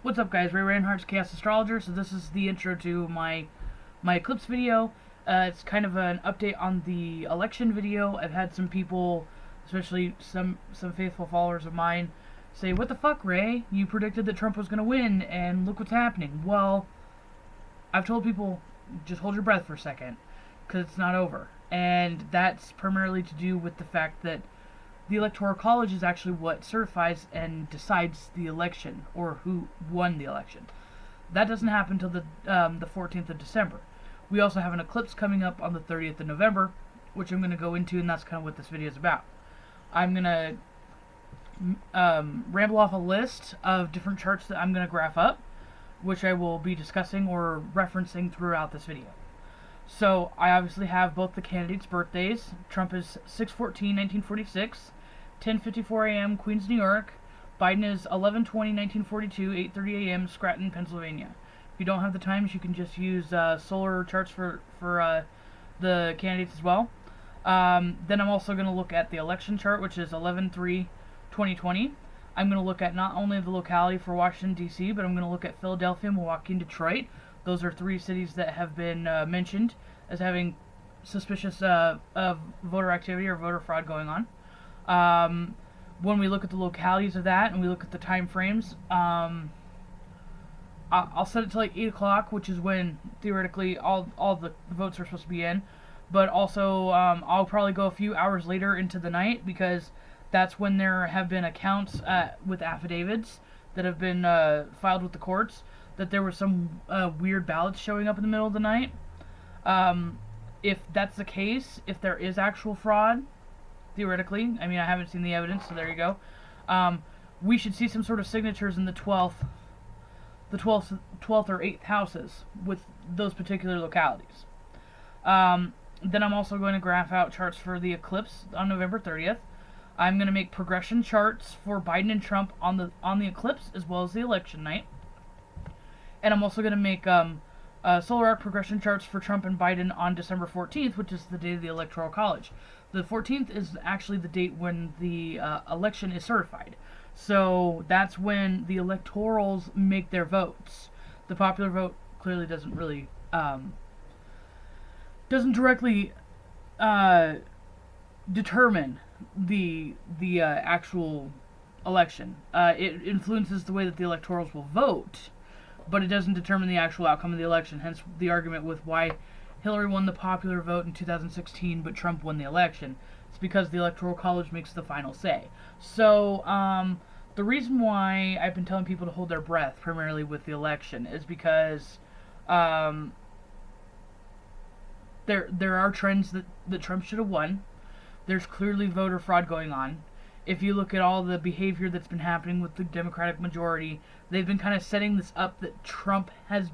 What's up, guys? Ray Reinhardt's Chaos Astrologer. So this is the intro to my eclipse video. It's kind of an update on the election video. I've had some people, especially some faithful followers of mine, say, "What the fuck, Ray? You predicted that Trump was going to win, and look what's happening." Well, I've told people, just hold your breath for a second, because it's not over. And that's primarily to do with the fact that the Electoral College is actually what certifies and decides the election, or who won the election. That doesn't happen until the 14th of December. We also have an eclipse coming up on the 30th of November, which I'm going to go into, and that's kind of what this video is about. I'm going to ramble off a list of different charts that I'm going to graph up, which I will be discussing or referencing throughout this video. So, I obviously have both the candidates' birthdays. Trump is 6/14/1946, 10:54 a.m. Queens, New York. Biden is 11/20/1942, 8:30 a.m. Scranton, Pennsylvania. If you don't have the times, you can just use solar charts for the candidates as well. Then I'm also going to look at the election chart, which is 11/3/2020. I'm going to look at not only the locality for Washington, D.C., but I'm going to look at Philadelphia, Milwaukee, and Detroit. Those are three cities that have been mentioned as having suspicious of voter activity or voter fraud going on. When we look at the localities of that and we look at the time frames, I'll set it to like 8 o'clock, which is when theoretically all the votes are supposed to be in. But also, I'll probably go a few hours later into the night, because that's when there have been accounts with affidavits that have been filed with the courts that there were some weird ballots showing up in the middle of the night. If that's the case, if there is actual fraud, theoretically, I mean, I haven't seen the evidence, so there you go. We should see some sort of signatures in the 12th or 8th houses with those particular localities. Then I'm also going to graph out charts for the eclipse on November 30th. I'm going to make progression charts for Biden and Trump on the eclipse as well as the election night. And I'm also going to make solar arc progression charts for Trump and Biden on December 14th, which is the date of the Electoral College. The 14th is actually the date when the election is certified. So that's when the electorals make their votes. The popular vote clearly doesn't really doesn't directly determine the actual election. It influences the way that the electorals will vote, but it doesn't determine the actual outcome of the election. Hence the argument with why Hillary won the popular vote in 2016, but Trump won the election. It's because the Electoral College makes the final say. So, the reason why I've been telling people to hold their breath, primarily with the election, is because there are trends that Trump should have won. There's clearly voter fraud going on. If you look at all the behavior that's been happening with the Democratic majority, they've been kind of setting this up that Trump has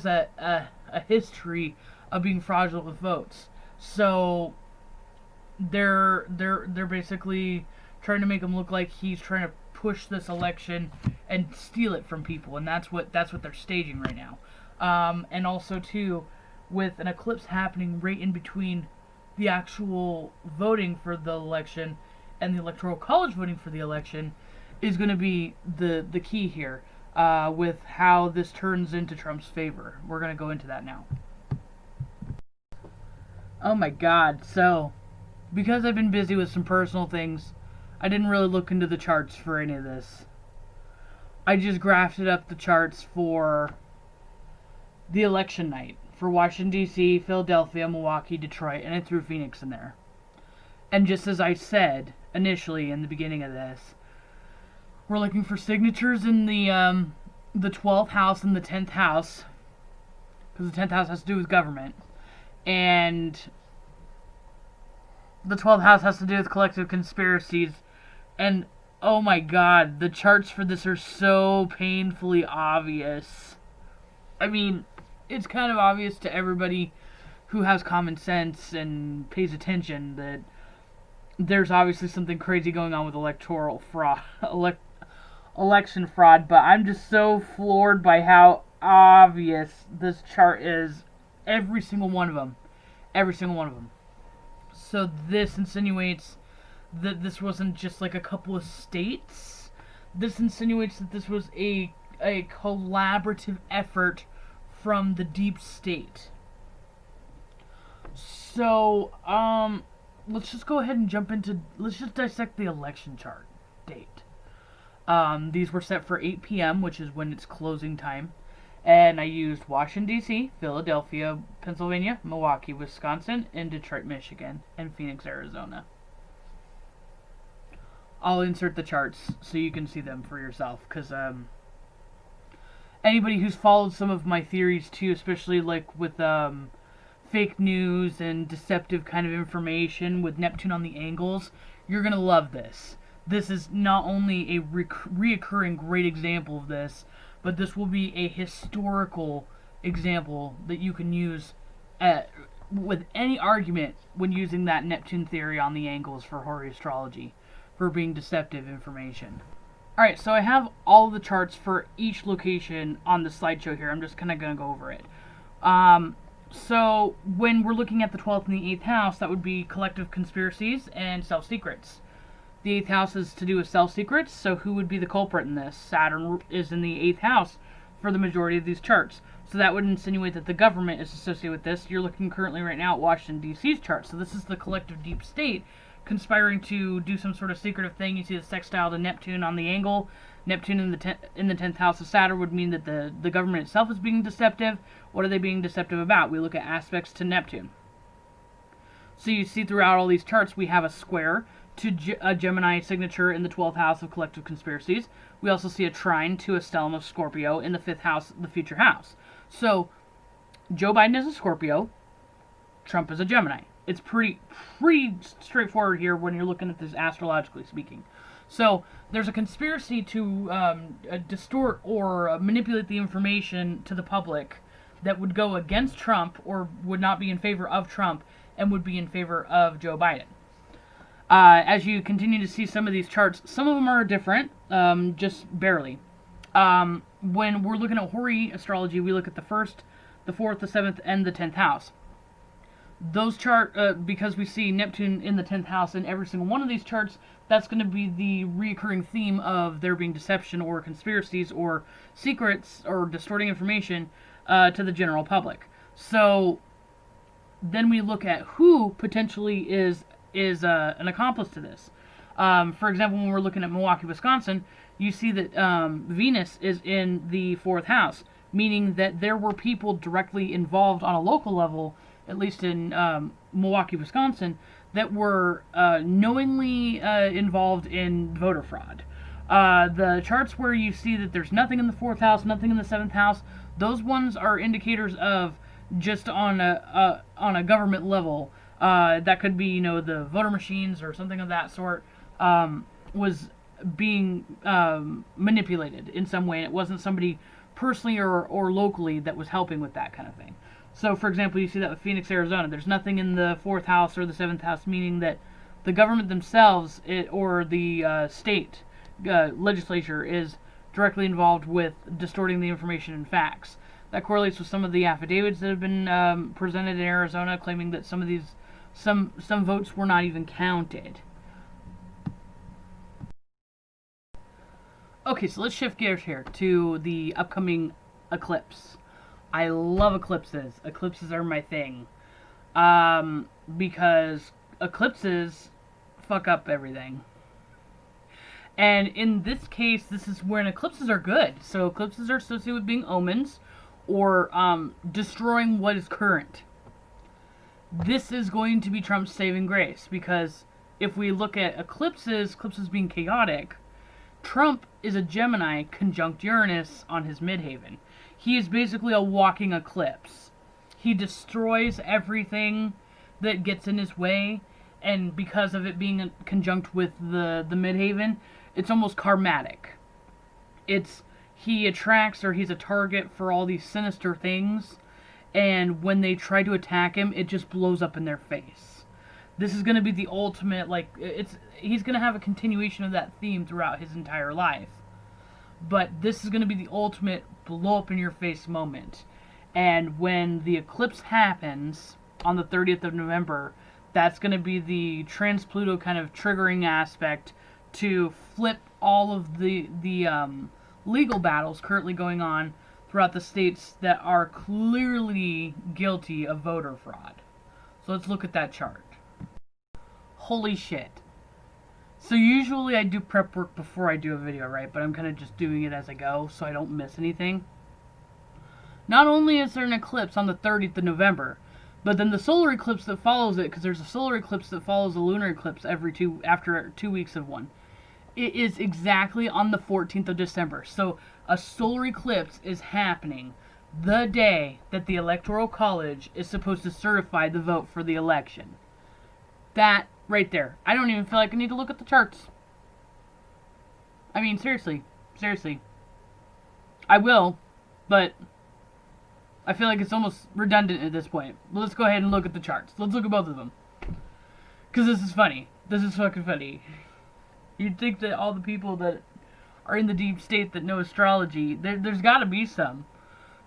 a history of being fraudulent with votes. So they're basically trying to make him look like he's trying to push this election and steal it from people, and that's what they're staging right now. And also too, with an eclipse happening right in between the actual voting for the election and the Electoral College voting for the election, is going to be the key here with how this turns into Trump's favor. We're going to go into that now. Oh my god, so because I've been busy with some personal things, I didn't really look into the charts for any of this. I just grafted up the charts for the election night for Washington, D.C., Philadelphia, Milwaukee, Detroit, and I threw Phoenix in there. And just as I said initially in the beginning of this, we're looking for signatures in the 12th house and the 10th house, because the 10th house has to do with government, and the 12th house has to do with collective conspiracies. And oh my god, the charts for this are so painfully obvious. I mean, it's kind of obvious to everybody who has common sense and pays attention that there's obviously something crazy going on with electoral fraud, election fraud, but I'm just so floored by how obvious this chart is. Every single one of them. Every single one of them. So this insinuates that this wasn't just like a couple of states this insinuates that this was a collaborative effort from the deep state. So, let's just go ahead and let's just dissect the election chart date. These were set for 8 p.m., which is when it's closing time. And I used Washington, D.C., Philadelphia, Pennsylvania, Milwaukee, Wisconsin, and Detroit, Michigan, and Phoenix, Arizona. I'll insert the charts so you can see them for yourself, because anybody who's followed some of my theories too, especially like with fake news and deceptive kind of information with Neptune on the angles, you're going to love this. This is not only a reoccurring great example of this, but this will be a historical example that you can use with any argument when using that Neptune theory on the angles for Hori astrology, for being deceptive information. Alright, so I have all of the charts for each location on the slideshow here. I'm just kind of going to go over it. So when we're looking at the 12th and the 8th house, that would be collective conspiracies and self-secrets. The 8th house is to do with self-secrets, so who would be the culprit in this? Saturn is in the 8th house for the majority of these charts. So that would insinuate that the government is associated with this. You're looking currently right now at Washington, D.C.'s chart. So this is the collective deep state conspiring to do some sort of secretive thing. You see the sextile to Neptune on the angle. Neptune in the 10th house of Saturn would mean that the government itself is being deceptive. What are they being deceptive about? We look at aspects to Neptune. So you see throughout all these charts we have a square to a Gemini signature in the 12th house of collective conspiracies. We also see a trine to a stellium of Scorpio in the 5th house, the future house. So Joe Biden is a Scorpio, Trump is a Gemini. It's pretty straightforward here when you're looking at this astrologically speaking. So there's a conspiracy to distort or manipulate the information to the public that would go against Trump or would not be in favor of Trump and would be in favor of Joe Biden. As you continue to see some of these charts, some of them are different, just barely. When we're looking at Hori astrology, we look at the 1st, the 4th, the 7th, and the 10th house. Those because we see Neptune in the 10th house in every single one of these charts, that's going to be the recurring theme of there being deception or conspiracies or secrets or distorting information to the general public. So then we look at who potentially is an accomplice to this. For example, when we're looking at Milwaukee, Wisconsin, you see that Venus is in the 4th house, meaning that there were people directly involved on a local level, at least in Milwaukee, Wisconsin, that were knowingly involved in voter fraud. The charts where you see that there's nothing in the 4th house, nothing in the 7th house, those ones are indicators of just on a government level. That could be, the voter machines or something of that sort was being manipulated in some way. And it wasn't somebody personally or locally that was helping with that kind of thing. So, for example, you see that with Phoenix, Arizona. There's nothing in the 4th house or the 7th house, meaning that the government themselves or the state legislature is directly involved with distorting the information and facts. That correlates with some of the affidavits that have been presented in Arizona, claiming that some votes were not even counted. Okay, so let's shift gears here to the upcoming eclipse. I love eclipses. Eclipses are my thing. Because eclipses fuck up everything. And in this case, this is when eclipses are good. So eclipses are associated with being omens or destroying what is current. This is going to be Trump's saving grace, because if we look at eclipses being chaotic, Trump is a Gemini conjunct Uranus on his midheaven. He is basically a walking eclipse. He destroys everything that gets in his way, and because of it being conjunct with the midheaven, it's almost karmatic. He attracts, or he's a target for all these sinister things, and when they try to attack him, it just blows up in their face. This is going to be the ultimate, he's going to have a continuation of that theme throughout his entire life. But this is going to be the ultimate blow up in your face moment. And when the eclipse happens on the 30th of November, that's going to be the trans-Pluto kind of triggering aspect to flip all of the legal battles currently going on throughout the states that are clearly guilty of voter fraud. So let's look at that chart. Holy shit. So usually I do prep work before I do a video, right? But I'm kind of just doing it as I go so I don't miss anything. Not only is there an eclipse on the 30th of November, but then the solar eclipse that follows it, because there's a solar eclipse that follows a lunar eclipse after 2 weeks of one. It is exactly on the 14th of December. So a solar eclipse is happening the day that the Electoral College is supposed to certify the vote for the election. That right there. I don't even feel like I need to look at the charts. I mean, seriously. I will, but I feel like it's almost redundant at this point. Let's go ahead and look at the charts. Let's look at both of them. Because this is funny. This is fucking funny. You'd think that all the people that are in the deep state that know astrology, there's got to be some.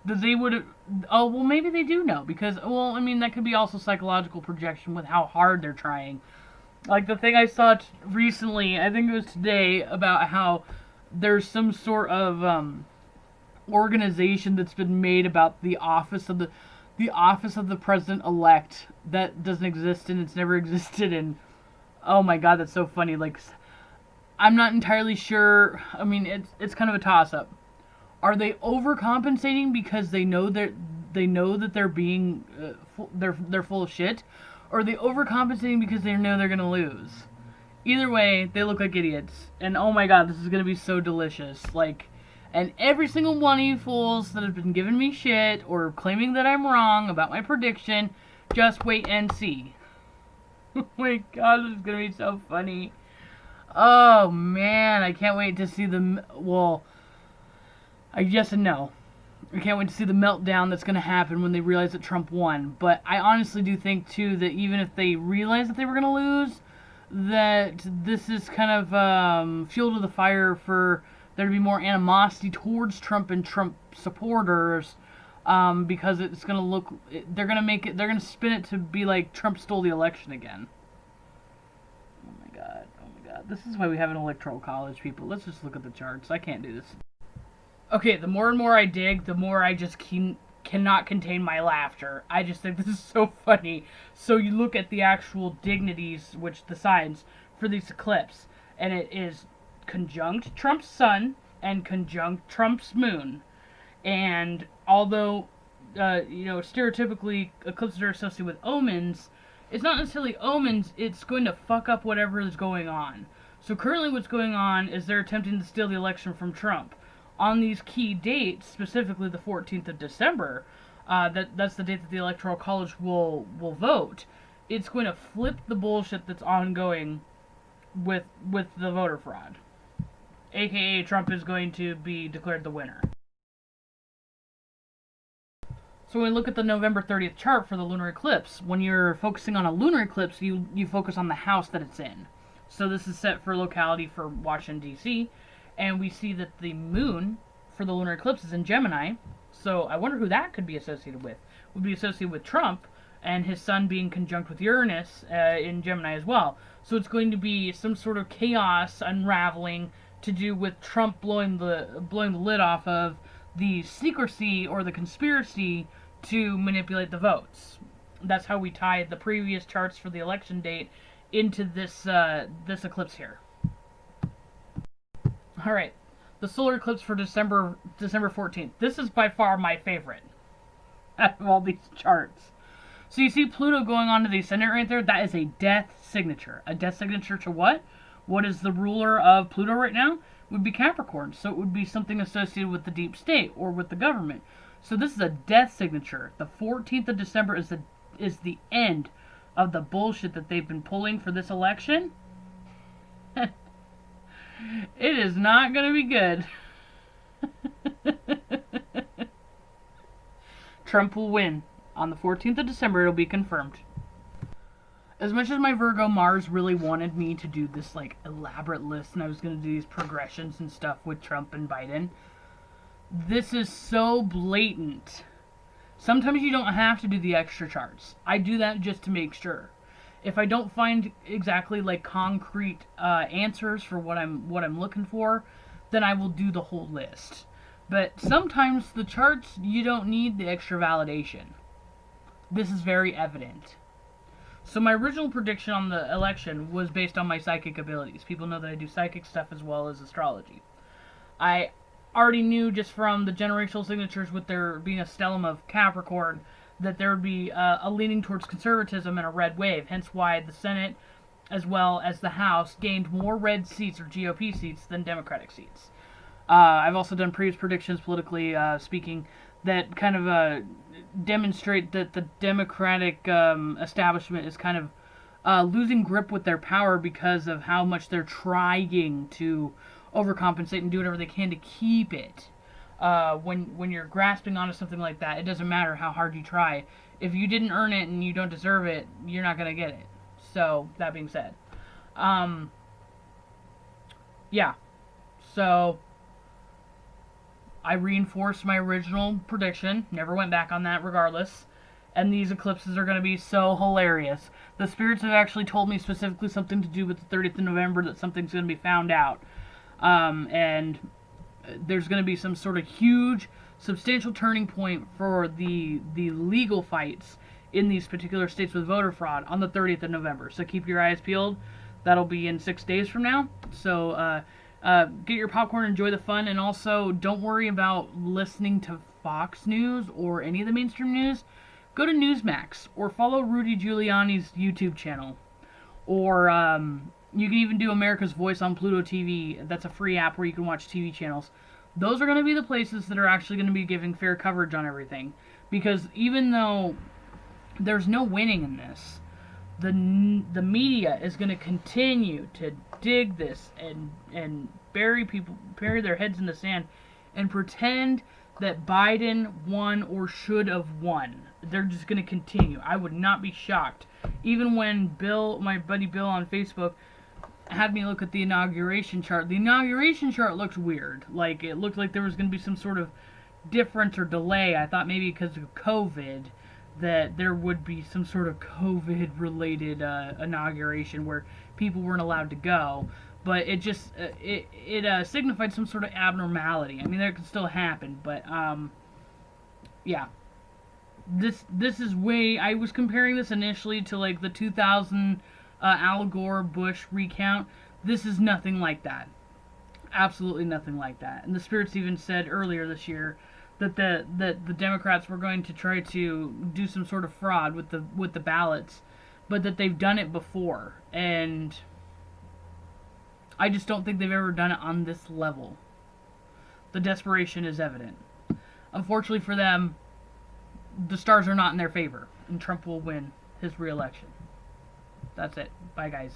That they would have... Oh, well, maybe they do know. Because, well, I mean, that could be also psychological projection with how hard they're trying. Like the thing I saw recently, I think it was today, about how there's some sort of organization that's been made about the office of the president-elect that doesn't exist and it's never existed. And oh my god, that's so funny. Like, I'm not entirely sure. I mean, it's kind of a toss-up. Are they overcompensating because they know that they're being they're full of shit, or are they overcompensating because they know they're gonna lose? Either way, they look like idiots. And oh my god, this is gonna be so delicious. Like, and every single one of you fools that have been giving me shit or claiming that I'm wrong about my prediction, just wait and see. Oh my god, this is gonna be so funny. Oh man, I can't wait to see the... Well, yes and no. I can't wait to see the meltdown that's going to happen when they realize that Trump won. But I honestly do think, too, that even if they realize that they were going to lose, that this is kind of fuel to the fire for there to be more animosity towards Trump and Trump supporters, because it's going to look... They're going to spin it to be like Trump stole the election again. Oh my god. This is why we have an electoral college, people. Let's just look at the charts. I can't do this. Okay, the more and more I dig, the more I just cannot contain my laughter. I just think this is so funny. So you look at the actual dignities, which the signs for this eclipse, and it is conjunct Trump's sun and conjunct Trump's moon. And although, stereotypically eclipses are associated with omens, it's not necessarily omens, it's going to fuck up whatever is going on. So currently what's going on is they're attempting to steal the election from Trump. On these key dates, specifically the 14th of December, that's the date that the Electoral College will vote. It's going to flip the bullshit that's ongoing with the voter fraud. AKA Trump is going to be declared the winner. So when we look at the November 30th chart for the lunar eclipse, when you're focusing on a lunar eclipse, you focus on the house that it's in. So this is set for locality for Washington, D.C., and we see that the moon for the lunar eclipse is in Gemini. So I wonder who that could be associated with. It would be associated with Trump and his sun being conjunct with Uranus in Gemini as well. So it's going to be some sort of chaos unraveling to do with Trump blowing the lid off of the secrecy or the conspiracy to manipulate the votes. That's how we tied the previous charts for the election date into this eclipse here. All right, the solar eclipse for December 14th. This is by far my favorite out of all these charts. So you see Pluto going on to the ascendant right there? That is a death signature. A death signature to what? What is the ruler of Pluto right now? It would be Capricorn. So it would be something associated with the deep state or with the government. So this is a death signature. The 14th of December is the end of the bullshit that they've been pulling for this election. It is not going to be good. Trump will win. On the 14th of December, it'll be confirmed. As much as my Virgo Mars really wanted me to do this, like, elaborate list, and I was going to do these progressions and stuff with Trump and Biden, this is so blatant. Sometimes you don't have to do the extra charts. I do that just to make sure. If I don't find exactly like concrete answers for what I'm looking for, then I will do the whole list. But sometimes the charts, you don't need the extra validation. This is very evident. So my original prediction on the election was based on my psychic abilities. People know that I do psychic stuff as well as astrology. I already knew just from the generational signatures with there being a stellium of Capricorn that there would be a leaning towards conservatism and a red wave, hence why the Senate as well as the House gained more red seats or GOP seats than Democratic seats. I've also done previous predictions, politically speaking, that kind of demonstrate that the Democratic establishment is kind of losing grip with their power because of how much they're trying to overcompensate and do whatever they can to keep it. When you're grasping onto something like that, it doesn't matter how hard you try. If you didn't earn it and you don't deserve it, you're not going to get it. So, that being said. Yeah. So, I reinforced my original prediction. Never went back on that regardless. And these eclipses are going to be so hilarious. The spirits have actually told me specifically something to do with the 30th of November, that something's going to be found out. And there's going to be some sort of huge, substantial turning point for the legal fights in these particular states with voter fraud on the 30th of November. So keep your eyes peeled. That'll be in 6 days from now. So get your popcorn, enjoy the fun, and also don't worry about listening to Fox News or any of the mainstream news. Go to Newsmax or follow Rudy Giuliani's YouTube channel. Or you can even do America's Voice on Pluto TV. That's a free app where you can watch TV channels. Those are going to be the places that are actually going to be giving fair coverage on everything. Because even though there's no winning in this, the media is going to continue to dig this and bury their heads in the sand and pretend that Biden won or should have won. They're just going to continue. I would not be shocked. Even when my buddy Bill on Facebook had me look at the inauguration chart. The inauguration chart looked weird. Like, it looked like there was going to be some sort of difference or delay. I thought maybe because of COVID that there would be some sort of COVID-related inauguration where people weren't allowed to go. But it just, it signified some sort of abnormality. I mean, that could still happen, but, yeah. This is way, I was comparing this initially to, like, the 2000 Al Gore Bush recount. This is nothing like that. Absolutely nothing like that. And the spirits even said earlier this year that the Democrats were going to try to do some sort of fraud with the ballots, but that they've done it before, and I just don't think they've ever done it on this level. The desperation is evident. Unfortunately for them, the stars are not in their favor, and Trump will win his re-election. That's it. Bye, guys.